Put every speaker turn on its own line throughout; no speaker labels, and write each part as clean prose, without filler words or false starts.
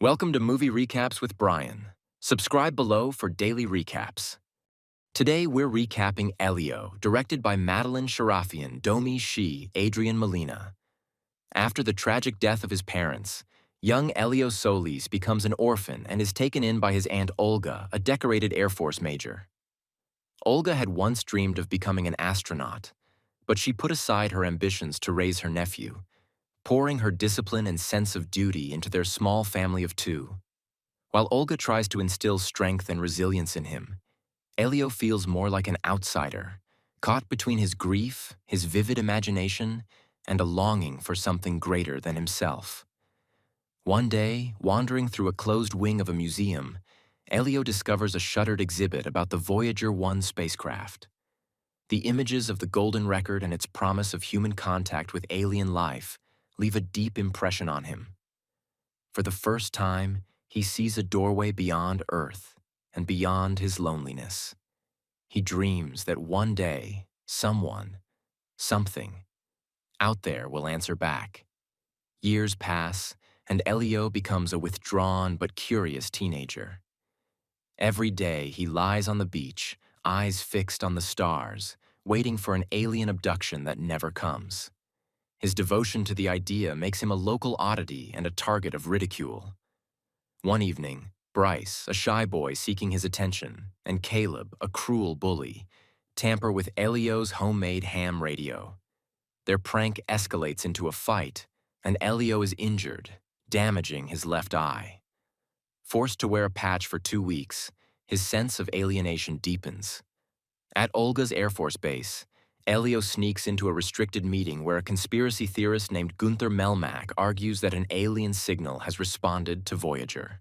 Welcome to Movie Recaps with Brian. Subscribe below for daily recaps. Today we're recapping Elio, directed by Madeline Sharafian, Domi Shi, Adrian Molina. After the tragic death of his parents, young Elio Solís becomes an orphan and is taken in by his aunt Olga, a decorated Air Force major. Olga had once dreamed of becoming an astronaut, but she put aside her ambitions to raise her nephew, pouring her discipline and sense of duty into their small family of two. While Olga tries to instill strength and resilience in him, Elio feels more like an outsider, caught between his grief, his vivid imagination, and a longing for something greater than himself. One day, wandering through a closed wing of a museum, Elio discovers a shuttered exhibit about the Voyager 1 spacecraft. The images of the Golden Record and its promise of human contact with alien life leave a deep impression on him. For the first time, he sees a doorway beyond Earth and beyond his loneliness. He dreams that one day, someone, something, out there will answer back. Years pass, and Elio becomes a withdrawn but curious teenager. Every day he lies on the beach, eyes fixed on the stars, waiting for an alien abduction that never comes. His devotion to the idea makes him a local oddity and a target of ridicule. One evening, Bryce, a shy boy seeking his attention, and Caleb, a cruel bully, tamper with Elio's homemade ham radio. Their prank escalates into a fight, and Elio is injured, damaging his left eye. Forced to wear a patch for 2 weeks, his sense of alienation deepens. At Olga's Air Force Base, Elio sneaks into a restricted meeting where a conspiracy theorist named Gunther Melmack argues that an alien signal has responded to Voyager.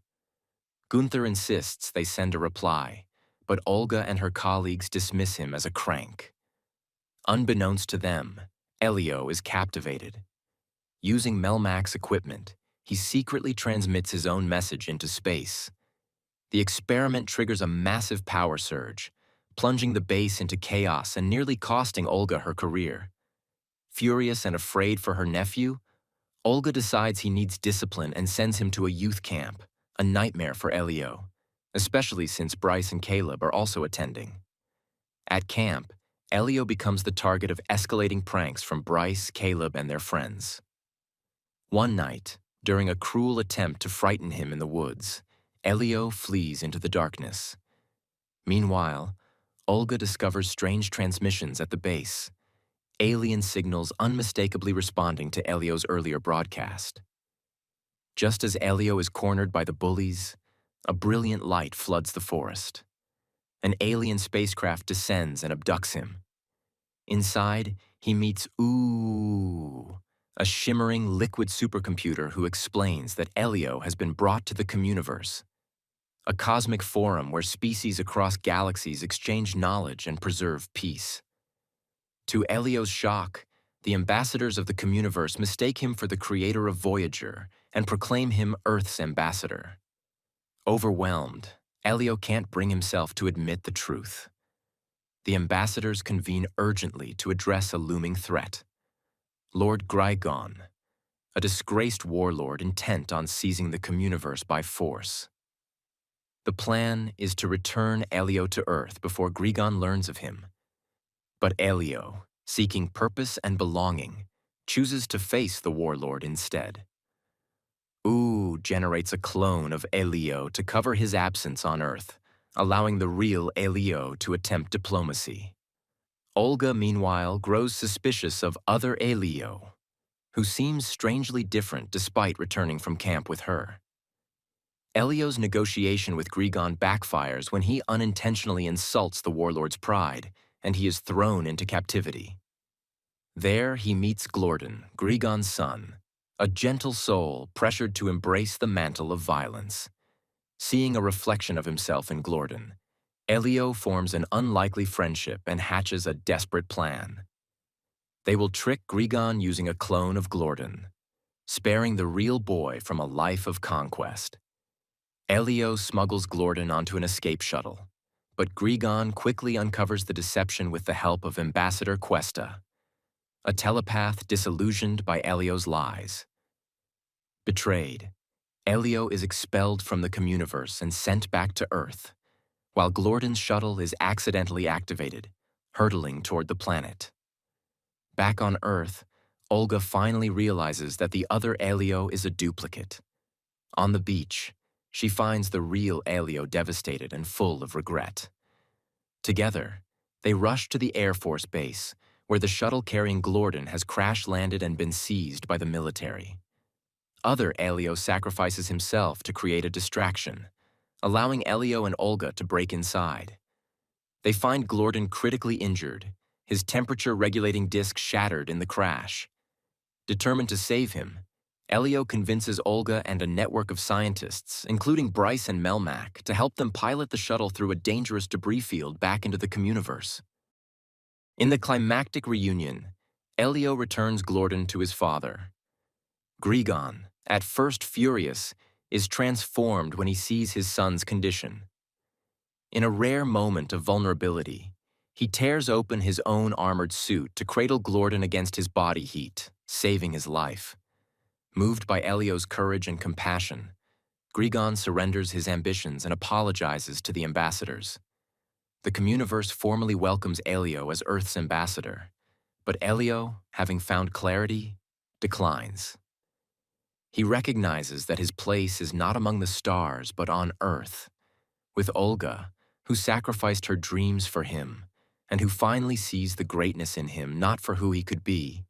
Gunther insists they send a reply, but Olga and her colleagues dismiss him as a crank. Unbeknownst to them, Elio is captivated. Using Melmack's equipment, he secretly transmits his own message into space. The experiment triggers a massive power surge, plunging the base into chaos and nearly costing Olga her career. Furious and afraid for her nephew, Olga decides he needs discipline and sends him to a youth camp, a nightmare for Elio, especially since Bryce and Caleb are also attending. At camp, Elio becomes the target of escalating pranks from Bryce, Caleb, and their friends. One night, during a cruel attempt to frighten him in the woods, Elio flees into the darkness. Meanwhile, Olga discovers strange transmissions at the base, alien signals unmistakably responding to Elio's earlier broadcast. Just as Elio is cornered by the bullies, a brilliant light floods the forest. An alien spacecraft descends and abducts him. Inside, he meets a shimmering liquid supercomputer who explains that Elio has been brought to the Communiverse, a cosmic forum where species across galaxies exchange knowledge and preserve peace. To Elio's shock, the ambassadors of the Communiverse mistake him for the creator of Voyager and proclaim him Earth's ambassador. Overwhelmed, Elio can't bring himself to admit the truth. The ambassadors convene urgently to address a looming threat. Lord Grygon, a disgraced warlord intent on seizing the Communiverse by force. The plan is to return Elio to Earth before Grygon learns of him. But Elio, seeking purpose and belonging, chooses to face the warlord instead. Generates a clone of Elio to cover his absence on Earth, allowing the real Elio to attempt diplomacy. Olga, meanwhile, grows suspicious of other Elio, who seems strangely different despite returning from camp with her. Elio's negotiation with Grygon backfires when he unintentionally insults the warlord's pride, and he is thrown into captivity. There he meets Glorden, Grygon's son, a gentle soul pressured to embrace the mantle of violence. Seeing a reflection of himself in Glorden, Elio forms an unlikely friendship and hatches a desperate plan. They will trick Grygon using a clone of Glorden, sparing the real boy from a life of conquest. Elio smuggles Glorden onto an escape shuttle, but Grygon quickly uncovers the deception with the help of Ambassador Cuesta, a telepath disillusioned by Elio's lies. Betrayed, Elio is expelled from the communiverse and sent back to Earth, while Glorden's shuttle is accidentally activated, hurtling toward the planet. Back on Earth, Olga finally realizes that the other Elio is a duplicate. On the beach, she finds the real Elio devastated and full of regret. Together, they rush to the Air Force base, where the shuttle carrying Glorden has crash-landed and been seized by the military. Other Elio sacrifices himself to create a distraction, allowing Elio and Olga to break inside. They find Glorden critically injured, his temperature-regulating disc shattered in the crash. Determined to save him, Elio convinces Olga and a network of scientists, including Bryce and Melmac, to help them pilot the shuttle through a dangerous debris field back into the communiverse. In the climactic reunion, Elio returns Glorden to his father. Grigon, at first furious, is transformed when he sees his son's condition. In a rare moment of vulnerability, he tears open his own armored suit to cradle Glorden against his body heat, saving his life. Moved by Elio's courage and compassion, Grigon surrenders his ambitions and apologizes to the ambassadors. The communiverse formally welcomes Elio as Earth's ambassador, but Elio, having found clarity, declines. He recognizes that his place is not among the stars but on Earth, with Olga, who sacrificed her dreams for him, and who finally sees the greatness in him not for who he could be,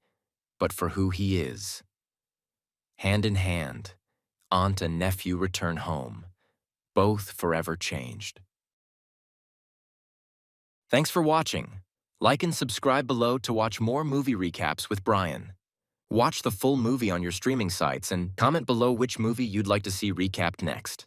but for who he is. Hand in hand, aunt and nephew return home, both forever changed. Thanks for watching. Like and subscribe below to watch more movie recaps with Brian. Watch the full movie on your streaming sites and comment below which movie you'd like to see recapped next.